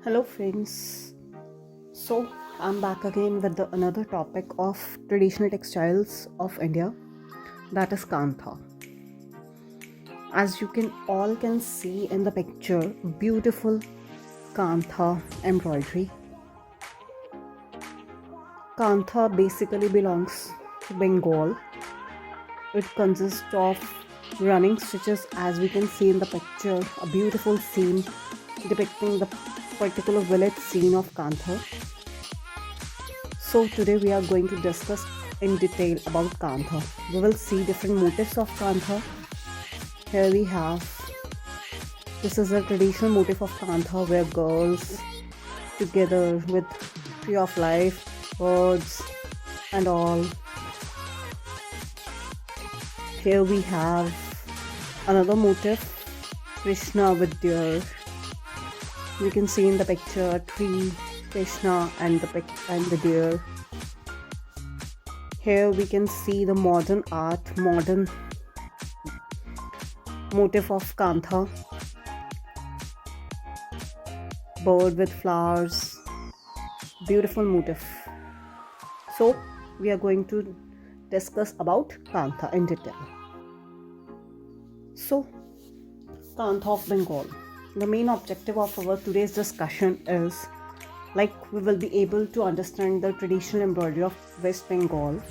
Hello, friends. So, I'm back again with another topic of traditional textiles of India, that is kantha. As you can all can see in the picture, beautiful kantha embroidery. Kantha basically belongs to Bengal. It consists of running stitches, as we can see in the picture, a beautiful scene depicting the particular village scene of kantha. So today we are going to discuss in detail about kantha. We will see different motifs of kantha. Here we have, this is a traditional motif of kantha where girls together with tree of life, birds and all. Here we have another motif, Krishna with deer. You can see in the picture a tree, Krishna and the deer. Here we can see the modern art, modern motif of kantha, bird with flowers, beautiful motif. So we are going to discuss about kantha in detail. So, kantha of Bengal. The main objective of our today's discussion is we will be able to understand the traditional embroidery of West Bengal,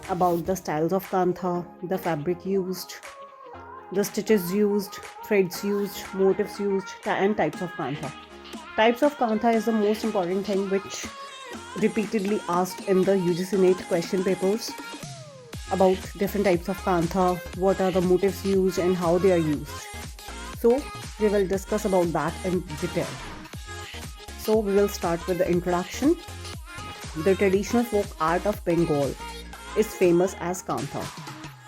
about the styles of kantha, the fabric used, the stitches used, threads used, motifs used, and types of kantha. Types of kantha is the most important thing which repeatedly asked in the UGC NET question papers about different types of kantha, what are the motifs used and how they are used. So we will discuss about that in detail. So we will start with the introduction. The traditional folk art of Bengal is famous as kantha,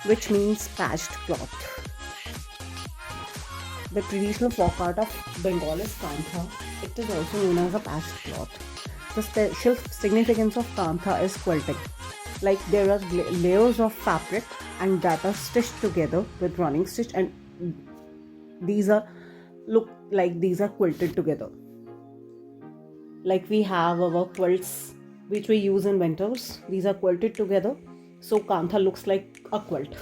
which means patched cloth. The traditional folk art of Bengal is kantha. It is also known as a patched cloth. The special significance of kantha is quilting. There are layers of fabric and that are stitched together with running stitch, and these are quilted together. We have our quilts which we use in winters. These are quilted together, so kantha looks like a quilt.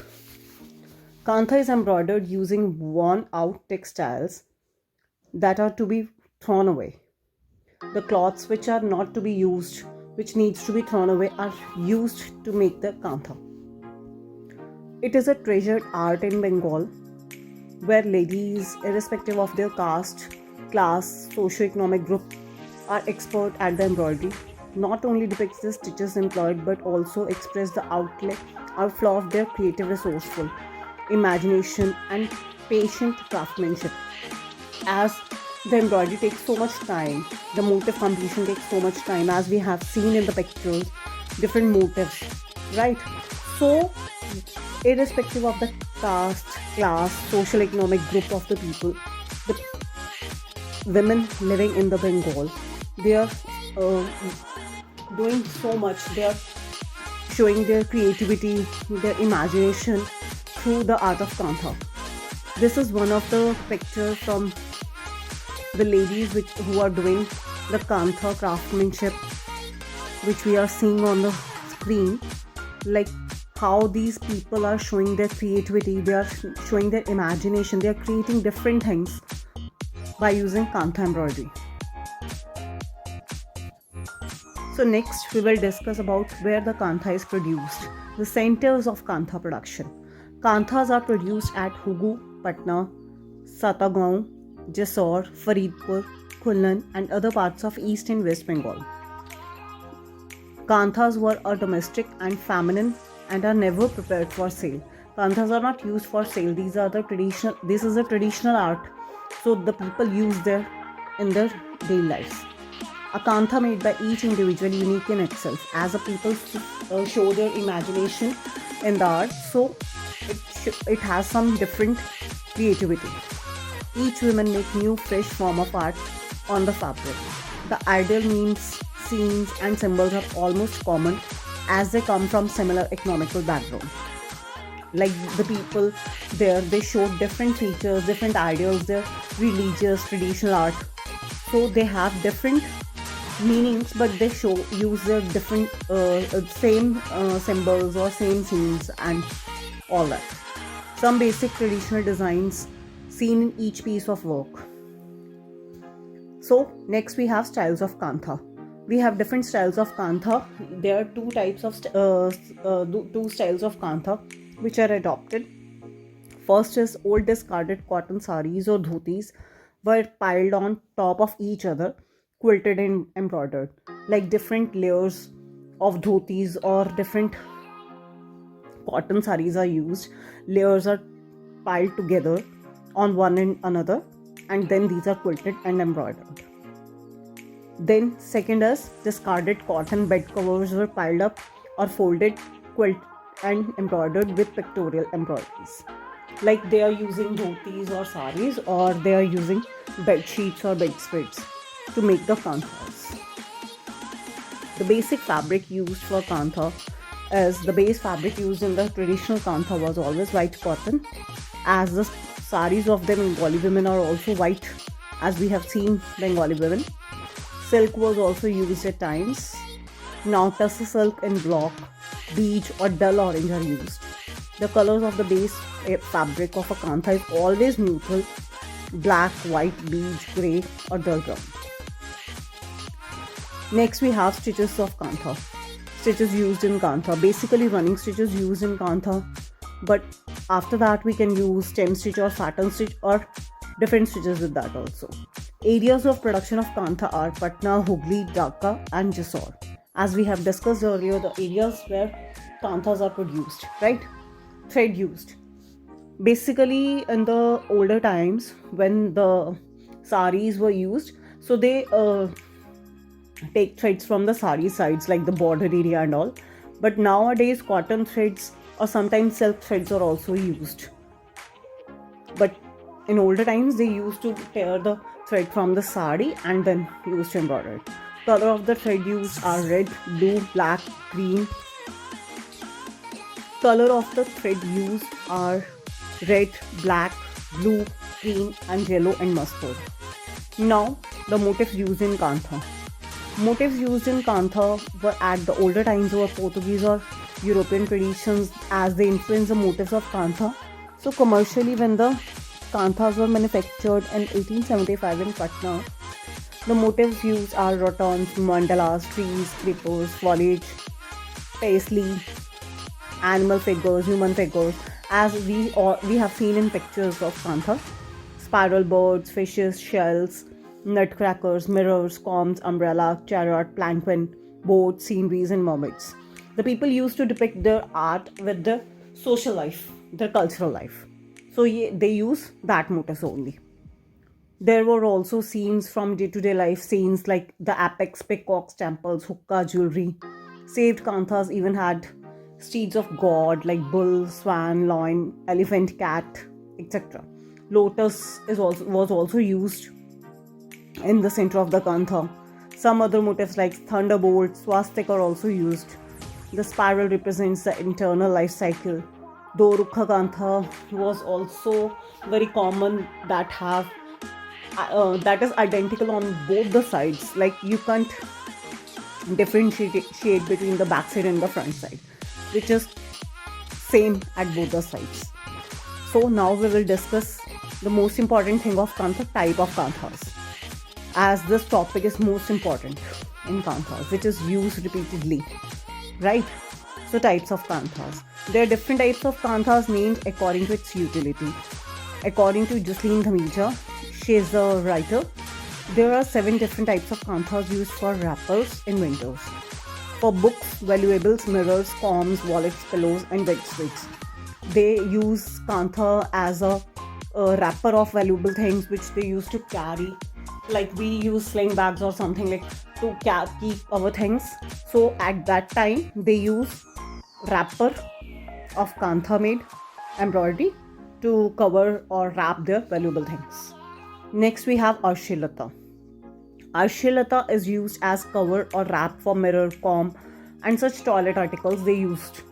Kantha is embroidered using worn out textiles that are to be thrown away. The cloths which are not to be used, which needs to be thrown away, are used to make the kantha. It is a treasured art in Bengal where ladies, irrespective of their caste, class, socio-economic group, are expert at the embroidery. Not only depicts the stitches employed but also express the outflow of their creative, resourceful imagination and patient craftsmanship. As the embroidery takes so much time, the motif completion takes so much time, as we have seen in the pictures, different motifs, right? So irrespective of the caste, class, social economic group of the people, the women living in the Bengal, they are doing so much. They are showing their creativity, their imagination through the art of kantha. This is one of the pictures from the ladies who are doing the kantha craftsmanship, which we are seeing on the screen. How these people are showing their creativity, they are showing their imagination, they are creating different things by using kantha embroidery. So next we will discuss about where the kantha is produced, the centers of kantha production. Kanthas are produced at Hugu, Patna, Satagaon, Jessore, Faridpur, Khulna and other parts of East and West Bengal. Kanthas were a domestic and feminine and are never prepared for sale. Kanthas are not used for sale. This is a traditional art, so the people use in their daily lives. A kantha made by each individual, unique in itself, as the people show their imagination in the art, so it has some different creativity. Each woman make new fresh form of art on the fabric. The ideal means, scenes and symbols are almost common as they come from similar economical background. The people there, they show different features, different ideals, their religious, traditional art. So they have different meanings, but they use the different same symbols or same scenes and all that. Some basic traditional designs seen in each piece of work. So next we have styles of kantha. We have different styles of kantha. There are two styles of kantha which are adopted. First is old discarded cotton saris or dhotis were piled on top of each other, quilted and embroidered. Like different layers of dhotis or different cotton saris are used. Layers are piled together on one and another, and then these are quilted and embroidered. Then second is discarded cotton bed covers were piled up or folded, quilted and embroidered with pictorial embroideries. Like they are using dhotis or saris, or they are using bed sheets or bedspreads to make the kanthas. The basic fabric used for kantha is the base fabric used in the traditional kantha was always white cotton, as the saris of the Bengali women are also white, as we have seen Bengali women. Silk was also used at times. Now tussar silk in block, beige or dull orange are used. The colors of the base fabric of a kantha is always neutral: black, white, beige, grey or dull brown. Next we have stitches of kantha. Stitches used in kantha. Basically running stitches used in kantha, but after that we can use stem stitch or satin stitch or different stitches with that also. Areas of production of kantha are Patna, Hooghly, Dhaka and Jessore. As we have discussed earlier, the areas where kanthas are produced, right? Thread used. Basically in the older times when the saris were used, so they take threads from the sari sides like the border area and all, but nowadays cotton threads or sometimes silk threads are also used. But in older times they used to tear the thread from the sari and then used to embroider it. Color of the thread used are red, blue, black, green. Color of the thread used are red, black, blue, green and yellow and mustard. Now the motifs used in kantha. Motifs used in kantha were at the older times were Portuguese or European traditions, as they influenced the motifs of kantha. So commercially, when the kanthas were manufactured in 1875 in Patna, the motifs used are ratans, mandalas, trees, creepers, foliage, paisley, animal figures, human figures, as we have seen in pictures of kantha. Spiral birds, fishes, shells, nutcrackers, mirrors, combs, umbrella, chariot, planquin, boats, sceneries and mermaids. The people used to depict their art with the social life, their cultural life. So they use that motifs only. There were also scenes from day-to-day life, scenes like the apex, peacocks, temples, hookah, jewelry. Saved kanthas even had steeds of god like bull, swan, lion, elephant, cat, etc. Lotus was also used in the center of the kantha. Some other motifs like thunderbolt, swastika are also used. The spiral represents the internal life cycle. Though Rukha Kantha was also very common, that is identical on both the sides. Like you can't differentiate between the back side and the front side, which is same at both the sides. So now we will discuss the most important thing of kantha, type of kanthas, as this topic is most important in kanthas, which is used repeatedly, right? So types of kanthas. There are different types of kanthas named according to its utility. According to Jocelyn Dhamija, she is the writer, there are 7 different types of kanthas used for wrappers in windows. For books, valuables, mirrors, combs, wallets, pillows and bedspreads. They use kantha as a wrapper of valuable things which they used to carry. Like we use sling bags or something like to keep our things. So at that time they use wrapper of kantha made embroidery to cover or wrap their valuable things. Next we have arshilata. Arshilata is used as cover or wrap for mirror, comb and such toilet articles they used.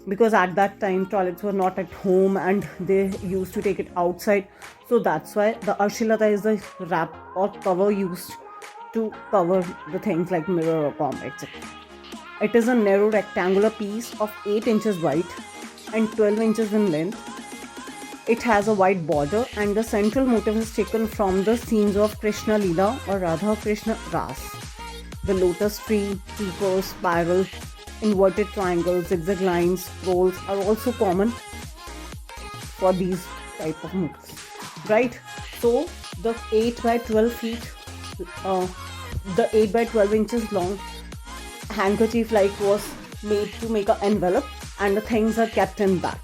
because at that time toilets were not at home and they used to take it outside. So that's why the arshilata is the wrap or cover used to cover the things like mirror or comb, etc. It is a narrow rectangular piece of 8 inches wide and 12 inches in length. It has a white border, and the central motif is taken from the scenes of Krishna Leela or Radha Krishna Ras. The lotus tree, creepers, spiral, inverted triangles, zigzag lines, scrolls are also common for these type of motifs, right? So the 8 by 12 feet, the 8 by 12 inches long handkerchief like was made to make an envelope, and the things are kept in that.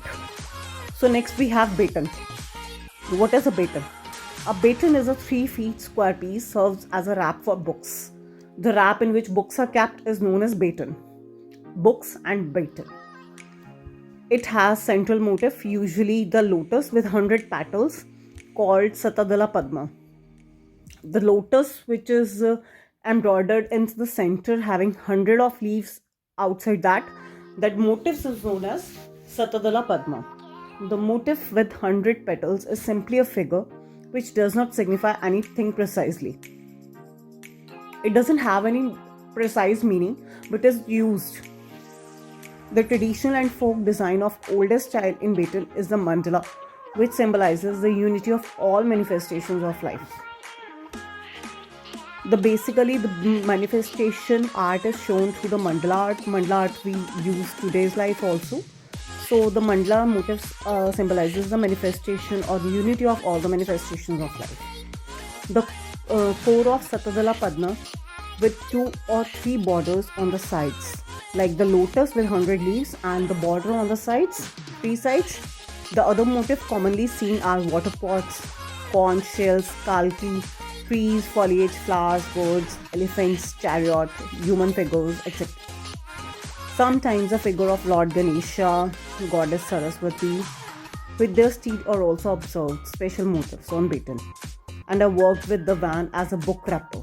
So next we have baton. What is a baton? A baton is a 3 feet square piece, serves as a wrap for books. The wrap in which books are kept is known as baton. Books and baton. It has central motif, usually the lotus with 100 petals, called Satadala Padma. The lotus, which is embroidered in the center, having 100 of leaves outside that motif is known as Satadala Padma. The motif with 100 petals is simply a figure which does not signify anything precisely. It doesn't have any precise meaning, but is used. The traditional and folk design of oldest style in baton is the mandala, which symbolizes the unity of all manifestations of life. Basically, the manifestation art is shown through the mandala art. Mandala art we use today's life also. So the mandala motifs symbolizes the manifestation or the unity of all the manifestations of life. The core of Satadala Padma with 2 or 3 borders on the sides, like the lotus with 100 leaves and the border on the sides, 3 sides. The other motifs commonly seen are water pots, conch shells, kalki, trees, foliage, flowers, birds, elephants, chariot, human figures, etc. Sometimes a figure of Lord Ganesha, Goddess Saraswati with their steed are also observed. Special motifs on baton, and are worked with the van as a book wrapper.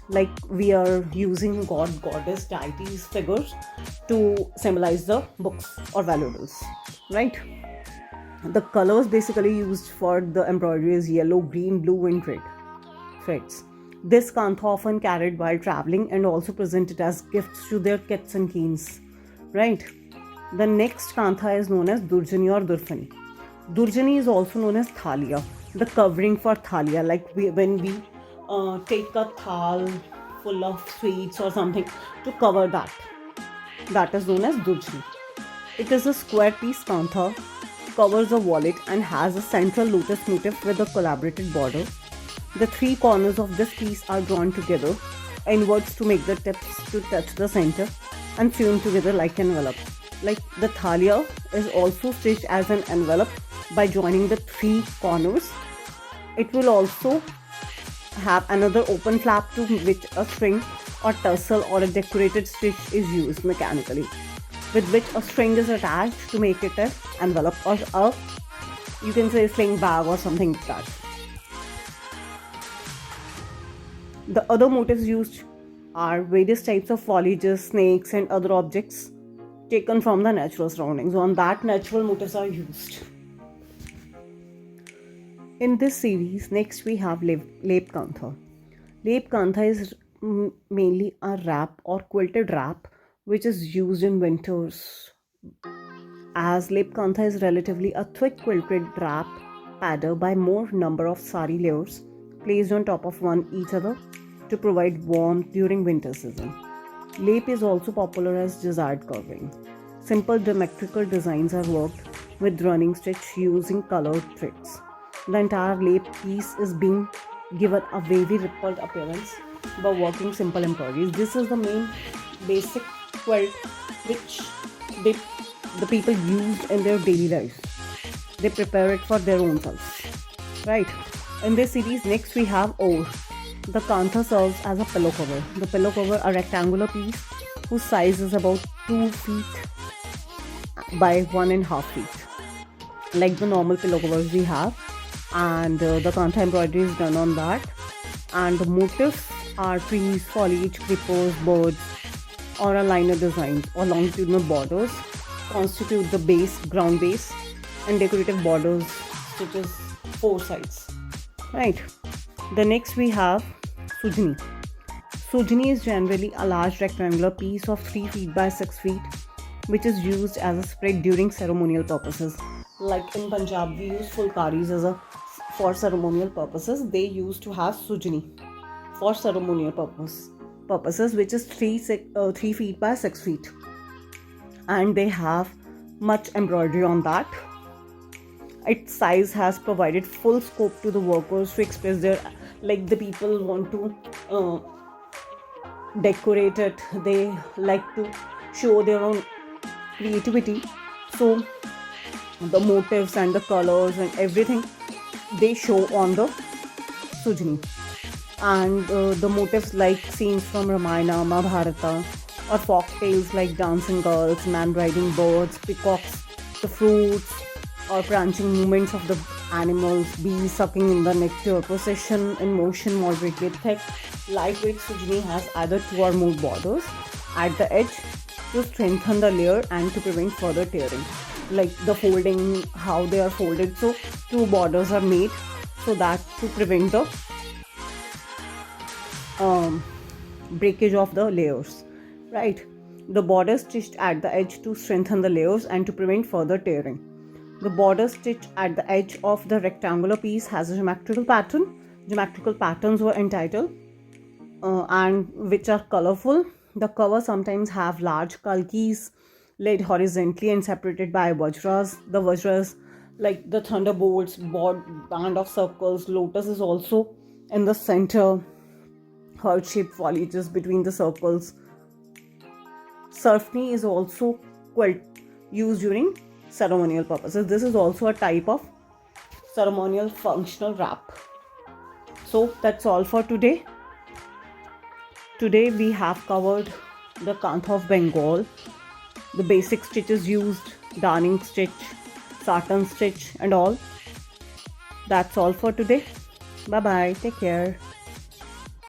Like we are using god, goddess, deities figures to symbolize the books or valuables, right? The colors basically used for the embroidery is yellow, green, blue, and red threads. This kantha often carried while traveling and also presented as gifts to their kits and keens, right? The next kantha is known as Durjani or Durfani. Durjani is also known as thalia, the covering for thalia, like when we take a thal full of sweets or something to cover that is known as Durjani. It is a square piece kantha, covers a wallet and has a central lotus motif with a collaborated border. The 3 corners of this piece are drawn together inwards to make the tips to touch the center and sewn together like an envelope. Like the thalia is also stitched as an envelope by joining the 3 corners. It will also have another open flap to which a string or tussle or a decorated stitch is used mechanically, with which a string is attached to make it an envelope or a, you can say, sling bag or something like that. The other motifs used are various types of foliages, snakes and other objects taken from the natural surroundings. On that, natural motifs are used. In this series, next we have Lep Kantha. Lep Kantha is mainly a wrap or quilted wrap which is used in winters. As Lep Kantha is relatively a thick quilted wrap padded by more number of sari layers placed on top of one each other to provide warmth during winter season. Lep is also popular as desired covering. Simple geometrical designs are worked with running stitch using colored threads. The entire lep piece is being given a wavy rippled appearance by working simple embroideries. This is the main basic quilt which the people used in their daily life. They prepare it for their own selves, right? In this series, next we have Or. The kantha serves as a pillow cover. The pillow cover, a rectangular piece whose size is about 2 feet by 1.5 feet, like the normal pillow covers we have, and the kantha embroidery is done on that, and the motifs are trees, foliage, creepers, birds, or a liner designs or longitudinal borders constitute the base, ground base, and decorative borders stitches 4 sides. Right. The next we have sujni. Sujni is generally a large rectangular piece of 3 feet by 6 feet, which is used as a spread during ceremonial purposes. Like in Punjab, we use fulkaris for ceremonial purposes. They used to have sujni for ceremonial purposes, which is 3 feet by 6 feet, and they have much embroidery on that. Its size has provided full scope to the workers to express their, like the people want to decorate it, they like to show their own creativity, so the motifs and the colors and everything they show on the sujni. And the motifs like scenes from Ramayana, Mahabharata, or folk tales like dancing girls, man riding birds, peacocks, the fruits, or branching movements of the animals, bees sucking in the nectar, procession in motion, moderately thick, lightweight sujni has either 2 or more borders at the edge to strengthen the layer and to prevent further tearing. Like the folding, how they are folded, so 2 borders are made so that to prevent the breakage of the layers. Right. The border stitched at the edge to strengthen the layers and to prevent further tearing. The border stitched at the edge of the rectangular piece has a geometrical pattern. Geometrical patterns were entitled and which are colorful. The cover sometimes have large kalkis laid horizontally and separated by vajras. The vajras, like the thunderbolts, band of circles, lotus is also in the center, heart-shaped foliages between the circles. Surfni is also used during ceremonial purposes. This is also a type of ceremonial functional wrap. So that's all for today. Today we have covered the kantha of Bengal, the basic stitches used, darning stitch, satin stitch and all. That's all for today. Bye bye. Take care.